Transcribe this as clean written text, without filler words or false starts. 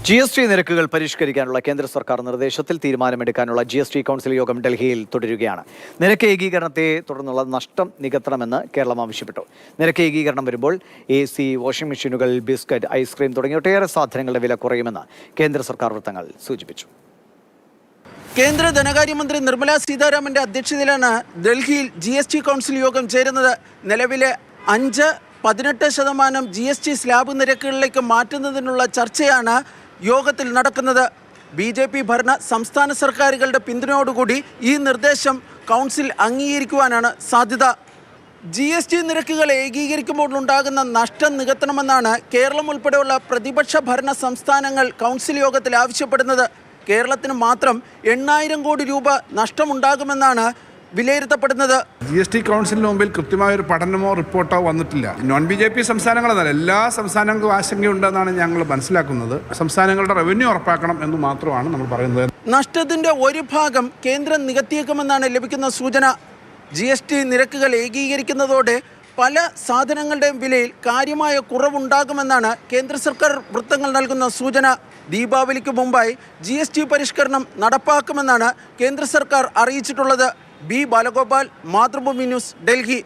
GST നിരക്കുകൾ പരിഷ്കരിക്കാനുള്ള കേന്ദ്ര സർക്കാർ നിർദ്ദേശത്തിൽ തീരുമാനമെടുക്കാനുള്ള GST കൗൺസിൽ യോഗം ഡൽഹിയിൽ തുടരുകയാണ്. നിരക്ക് ഏകീകരണത്തെ തുടർന്നുള്ള നഷ്ടം നികത്തണമെന്ന് കേരളം ആവശ്യപ്പെട്ടു. നിരക്ക് ഏകീകരണം വരുമ്പോൾ AC, വാഷിംഗ് മെഷീനുകൾ, ബിസ്ക്കറ്റ്, ഐസ്ക്രീം തുടങ്ങിയ ഒട്ടേറെ സാധനങ്ങളുടെ വില കുറയുമെന്ന് കേന്ദ്ര സർക്കാർ വൃത്തങ്ങൾ സൂചിപ്പിച്ചു. കേന്ദ്ര ധനകാര്യമന്ത്രി നിർമ്മല സീതാരാമന്റെ അധ്യക്ഷതയിലാണ് ഡൽഹിയിൽ GST കൗൺസിൽ യോഗം ചേരുന്നത്. നിലവിലെ 5-18% GST സ്ലാബ് നിരക്കുകളിലേക്ക് മാറ്റുന്നതിനുള്ള ചർച്ചയാണ് യോഗത്തിൽ നടക്കുന്നത്. BJP ഭരണ സംസ്ഥാന സർക്കാരുകളുടെ പിന്തുണയോടുകൂടി ഈ നിർദ്ദേശം കൗൺസിൽ അംഗീകരിക്കുവാനാണ് സാധ്യത. GST നിരക്കുകൾ ഏകീകരിക്കുമ്പോൾ ഉണ്ടാകുന്ന നഷ്ടം നികത്തണമെന്നാണ് കേരളം ഉൾപ്പെടെയുള്ള പ്രതിപക്ഷ ഭരണ സംസ്ഥാനങ്ങൾ കൗൺസിൽ യോഗത്തിൽ ആവശ്യപ്പെടുന്നത്. കേരളത്തിന് മാത്രം 8,000 കോടി രൂപ നഷ്ടമുണ്ടാകുമെന്നാണ് വിലയിരുത്തപ്പെടുന്നത്. GST കൗൺസിലിന് മുമ്പിൽ കൃത്യമായൊരു പഠനമോ റിപ്പോർട്ടോ വന്നിട്ടില്ല. BJP സംസ്ഥാനങ്ങളെന്നല്ല, എല്ലാ സംസ്ഥാനങ്ങൾക്കും ആശങ്കയുണ്ടെന്നാണ് ഞങ്ങൾ മനസ്സിലാക്കുന്നത്. സംസ്ഥാനങ്ങളുടെ റവന്യൂ ഉറപ്പാക്കണം എന്ന് മാത്രമാണ് നമ്മൾ പറയുന്നത്. നഷ്ടത്തിന്റെ ഒരു ഭാഗം കേന്ദ്രം നികത്തിയേക്കുമെന്നാണ് ലഭിക്കുന്ന സൂചന. GST നിരക്കുകൾ ഏകീകരിക്കുന്നതോടെ പല സാധനങ്ങളുടെയും വിലയിൽ കാര്യമായ കുറവുണ്ടാകുമെന്നാണ് കേന്ദ്ര സർക്കാർ വൃത്തങ്ങൾ നൽകുന്ന സൂചന. ദീപാവലിക്ക് മുമ്പായി GST പരിഷ്കരണം നടപ്പാക്കുമെന്നാണ് കേന്ദ്ര സർക്കാർ അറിയിച്ചിട്ടുള്ളത്. B. ബാലഗോപാൽ, മാതൃഭൂമി ന്യൂസ്, ഡൽഹി.